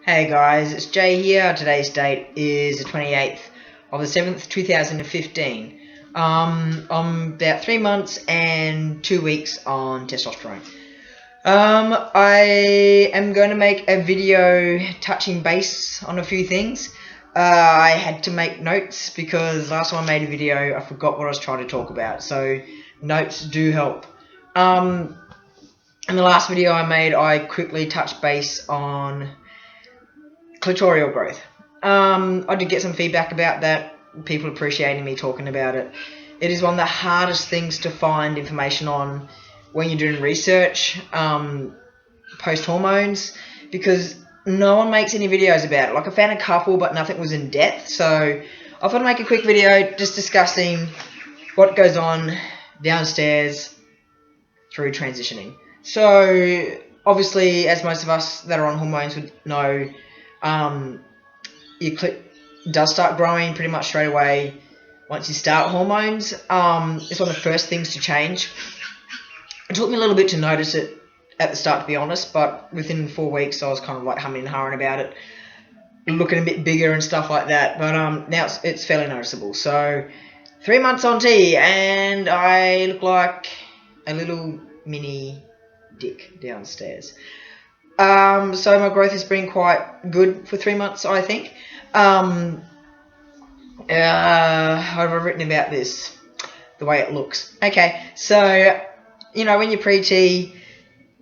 Hey guys, it's Jay here. Today's date is the 28th of the 7th, 2015. I'm about 3 months and 2 weeks on testosterone. I am going to make a video touching base on a few things. I had to make notes because last time I made a video I forgot what I was trying to talk about, so notes do help. In the last video I made, I quickly touched base on clitoral growth. I did get some feedback about that, people appreciating me talking about it. It is one of the hardest things to find information on when you're doing research post hormones, because no one makes any videos about it. Like, I found a couple, but nothing was in depth, so I thought I'd make a quick video just discussing what goes on downstairs through transitioning. So obviously, as most of us that are on hormones would know, your clit does start growing pretty much straight away once you start hormones. It's one of the first things to change. It took me a little bit to notice it at the start, to be honest, but within 4 weeks I was kind of like humming and hawing about it, looking a bit bigger and stuff like that. But now it's fairly noticeable. So 3 months on T, and I look like a little mini dick downstairs. So my growth has been quite good for 3 months, I think. What have I written about this? The way it looks. Okay, so, you know, when you're pre-T,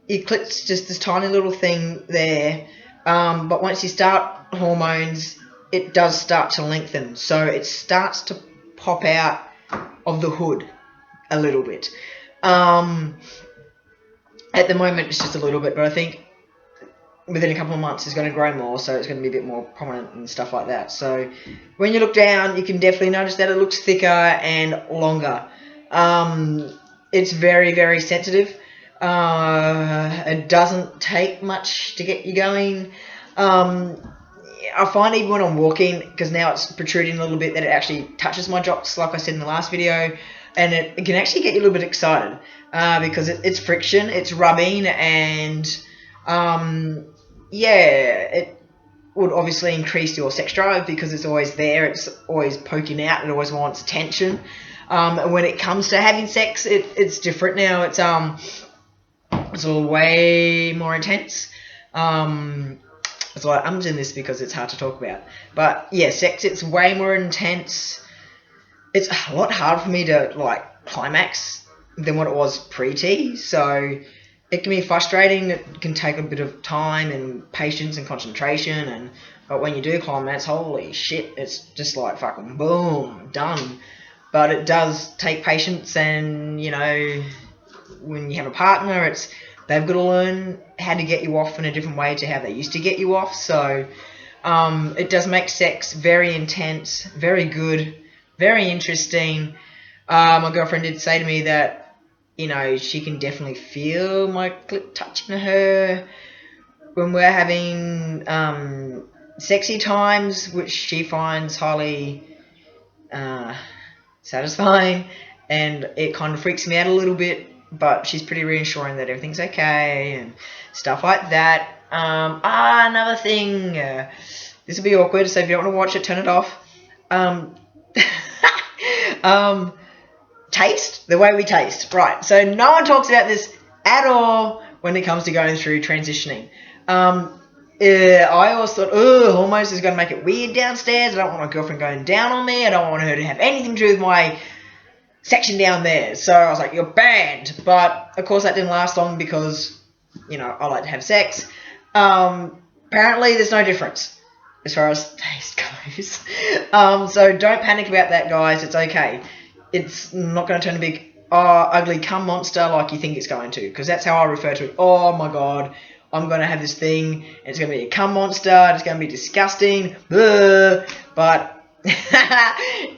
your clit's just this tiny little thing there. But once you start hormones, it does start to lengthen. So it starts to pop out of the hood a little bit. At the moment, it's just a little bit, but I think within a couple of months it's going to grow more, so it's going to be a bit more prominent and stuff like that. So when you look down, you can definitely notice that it looks thicker and longer. It's very, very sensitive. It doesn't take much to get you going. I find even when I'm walking, because now it's protruding a little bit, that it actually touches my jocks, like I said in the last video, and it can actually get you a little bit excited, because it's friction, it's rubbing, and yeah, it would obviously increase your sex drive because it's always there, it's always poking out, it always wants attention. And when it comes to having sex, it's different now. It's all way more intense. It's like, I'm doing this because it's hard to talk about. But yeah, sex, it's way more intense. It's a lot harder for me to like climax than what it was pre-T. So it can be frustrating. It can take a bit of time and patience and concentration. But when you do climax, holy shit, it's just like fucking boom, done. But it does take patience, and you know, when you have a partner, they've got to learn how to get you off in a different way to how they used to get you off. So it does make sex very intense, very good, very interesting. My girlfriend did say to me that, you know, she can definitely feel my clit touching her when we're having sexy times, which she finds highly satisfying, and it kind of freaks me out a little bit, but she's pretty reassuring that everything's okay and stuff like that. Another thing, this will be awkward, so if you don't want to watch it, turn it off. Taste, the way we taste, right? So no one talks about this at all when it comes to going through transitioning. I always thought, hormones is going to make it weird downstairs. I don't want my girlfriend going down on me. I don't want her to have anything to do with my section down there. So I was like, you're banned. But of course that didn't last long because, you know, I like to have sex. Apparently there's no difference as far as taste goes. So don't panic about that, guys. It's okay. It's not going to turn a big, ugly cum monster like you think it's going to, because that's how I refer to it. Oh my god, I'm going to have this thing, and it's going to be a cum monster, it's going to be disgusting, but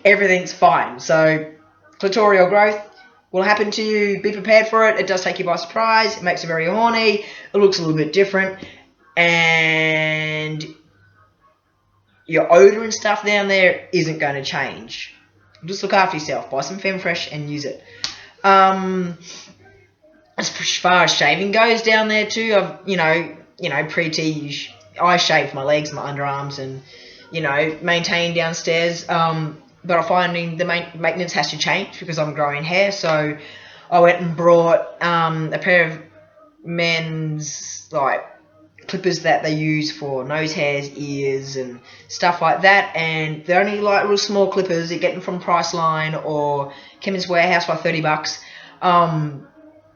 everything's fine. So clitoral growth will happen to you. Be prepared for it. It does take you by surprise. It makes you very horny. It looks a little bit different, and your odor and stuff down there isn't going to change. Just look after yourself. Buy some Femfresh and use it. As far as shaving goes down there too, you know, pre-T, I shave my legs, my underarms, and maintain downstairs. But I'm finding the maintenance has to change because I'm growing hair. So I went and brought a pair of men's like clippers that they use for nose hairs, ears, and stuff like that. And they're only like real small clippers. You get them from Priceline or Chemist Warehouse for $30.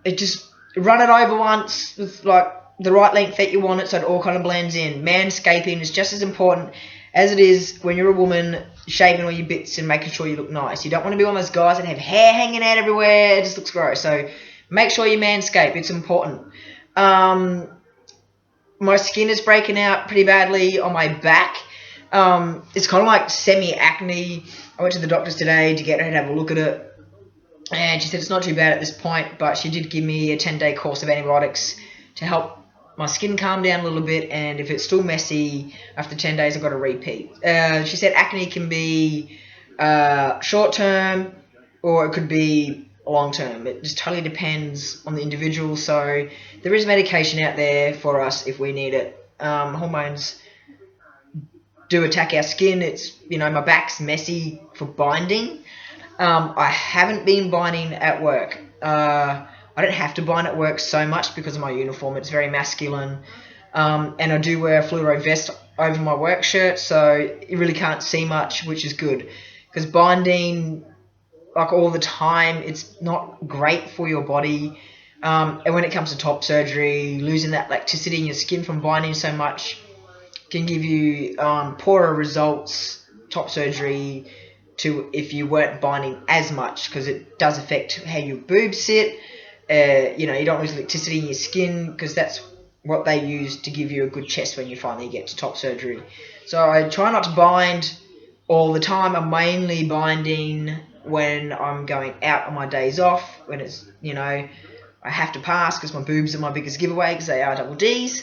It just run it over once with like the right length that you want it, so it all kind of blends in. Manscaping is just as important as it is when you're a woman, shaving all your bits and making sure you look nice. You don't want to be one of those guys that have hair hanging out everywhere. It just looks gross. So make sure you manscape. It's important. My skin is breaking out pretty badly on my back. It's kind of like semi-acne. I went to the doctor's today to get her to have a look at it. And she said it's not too bad at this point, but she did give me a 10-day course of antibiotics to help my skin calm down a little bit, and if it's still messy after 10 days, I've got to repeat. She said acne can be short-term or it could be long-term. It just totally depends on the individual, so there is medication out there for us if we need it. Hormones do attack our skin. It's, my back's messy for binding. I haven't been binding at work. I don't have to bind at work so much because of my uniform. It's very masculine. And I do wear a fluoro vest over my work shirt, so you really can't see much, which is good. Because binding, like all the time, it's not great for your body. And when it comes to top surgery, losing that elasticity in your skin from binding so much can give you poorer results, top surgery, to if you weren't binding as much, because it does affect how your boobs sit. You don't lose elasticity in your skin because that's what they use to give you a good chest when you finally get to top surgery. So I try not to bind all the time. I'm mainly binding when I'm going out on my days off, when it's, I have to pass because my boobs are my biggest giveaway because they are double Ds.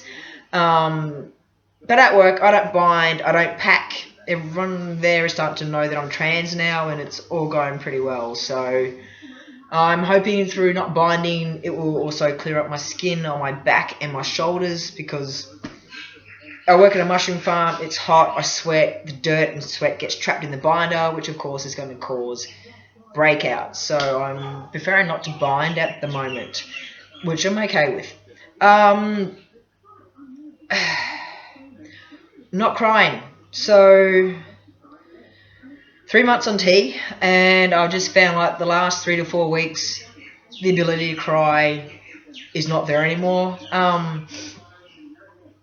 But at work, I don't bind, I don't pack. Everyone there is starting to know that I'm trans now, and it's all going pretty well. So I'm hoping through not binding, it will also clear up my skin on my back and my shoulders, because I work at a mushroom farm. It's hot, I sweat, the dirt and sweat gets trapped in the binder, which of course is going to cause breakouts. So I'm preferring not to bind at the moment, which I'm okay with. Not crying. So 3 months on T, and I've just found like the last 3 to 4 weeks, the ability to cry is not there anymore.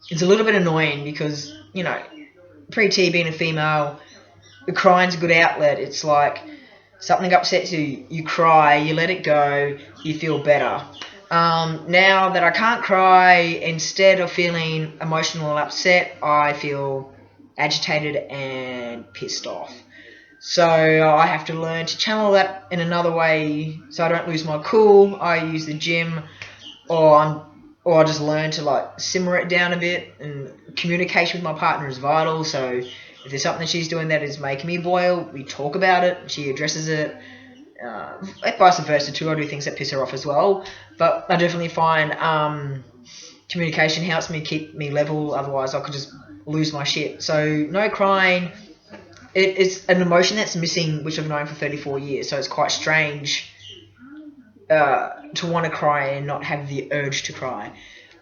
It's a little bit annoying because, pre-T being a female, the crying's a good outlet. It's like something upsets you, you cry, you let it go, you feel better. Now that I can't cry, instead of feeling emotional and upset, I feel agitated and pissed off. So I have to learn to channel that in another way so I don't lose my cool. I use the gym, or I just learn to simmer it down a bit, and communication with my partner is vital. So if there's something she's doing that is making me boil, we talk about it, she addresses it. Vice versa too, I do things that piss her off as well. But I definitely find communication helps me keep me level, otherwise I could just lose my shit. So no crying. It's an emotion that's missing, which I've known for 34 years, so it's quite strange to want to cry and not have the urge to cry.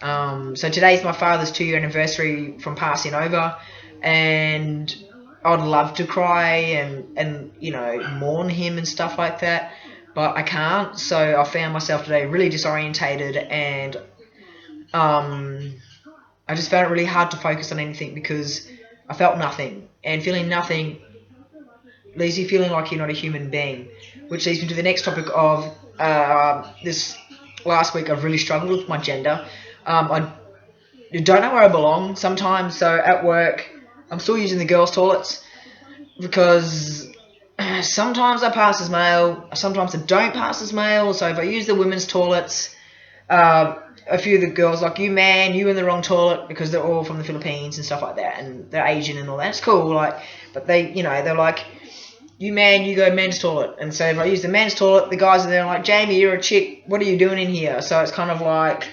So today's my father's 2-year anniversary from passing over, and I'd love to cry and mourn him and stuff like that, but I can't. So I found myself today really disorientated, and I just found it really hard to focus on anything because I felt nothing, and feeling nothing leaves you feeling like you're not a human being, which leads me to the next topic of this last week I've really struggled with my gender. I don't know where I belong sometimes. So at work, I'm still using the girls' toilets because sometimes I pass as male, sometimes I don't pass as male. So if I use the women's toilets, a few of the girls like, you man, you in the wrong toilet, because they're all from the Philippines and stuff like that, and they're Asian and all that. It's cool, but they, they're like, you man, you go men's toilet. And so if I use the men's toilet, the guys are there like, Jamie, you're a chick, what are you doing in here? So it's kind of like,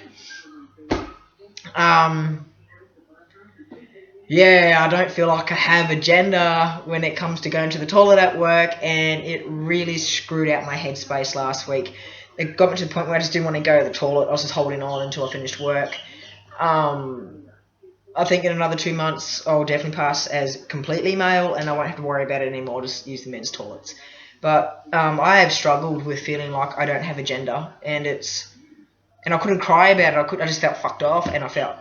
yeah, I don't feel like I have agenda when it comes to going to the toilet at work, and it really screwed out my headspace last week. It got me to the point where I just didn't want to go to the toilet. I was just holding on until I finished work. I think in another 2 months I'll definitely pass as completely male, and I won't have to worry about it anymore. I'll just use the men's toilets. But I have struggled with feeling like I don't have a gender, and I couldn't cry about it. I just felt fucked off, and I felt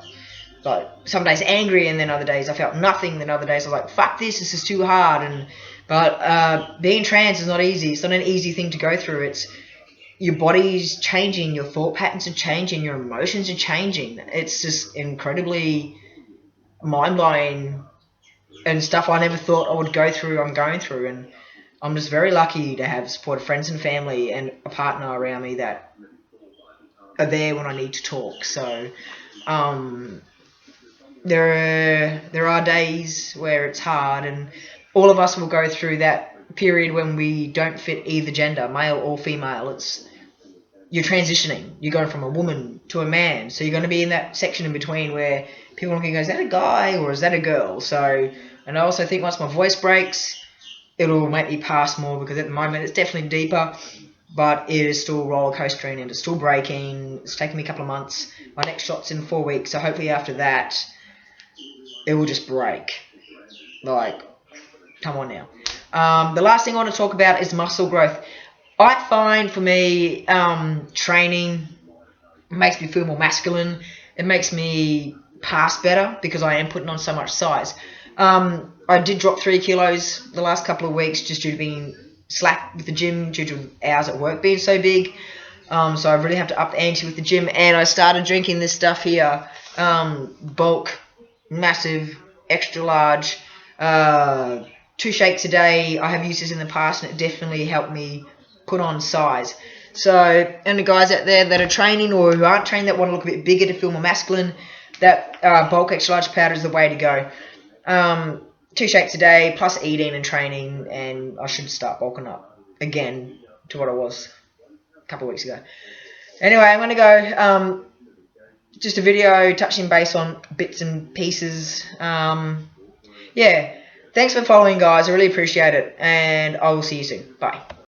like some days angry, and then other days I felt nothing. Then other days I was like, fuck this is too hard. But being trans is not easy. It's not an easy thing to go through. It's your body's changing, your thought patterns are changing, your emotions are changing. It's just incredibly mind-blowing, and stuff I never thought I would go through, I'm going through. And I'm just very lucky to have supportive friends and family and a partner around me that are there when I need to talk. So there are days where it's hard, and all of us will go through that period when we don't fit either gender, male or female. You're transitioning. You're going from a woman to a man. So you're going to be in that section in between where people are looking and go, is that a guy or is that a girl? So, and I also think once my voice breaks, it'll make me pass more, because at the moment it's definitely deeper, but it is still roller coastering and it's still breaking. It's taken me a couple of months. My next shot's in 4 weeks. So hopefully after that, it will just break. Like, come on now. The last thing I want to talk about is muscle growth. I find for me, training makes me feel more masculine. It makes me pass better because I am putting on so much size. I did drop 3 kilos the last couple of weeks just due to being slack with the gym, due to hours at work being so big. So I really have to up the ante with the gym, and I started drinking this stuff here, bulk, massive, extra large, 2 shakes a day. I have used this in the past, and it definitely helped me put on size. So, and the guys out there that are training or who aren't training that want to look a bit bigger to feel more masculine, that bulk extra large powder is the way to go. 2 shakes a day plus eating and training, and I should start bulking up again to what I was a couple of weeks ago. Anyway, I'm going to go just a video touching base on bits and pieces. Yeah, thanks for following, guys. I really appreciate it, and I will see you soon. Bye.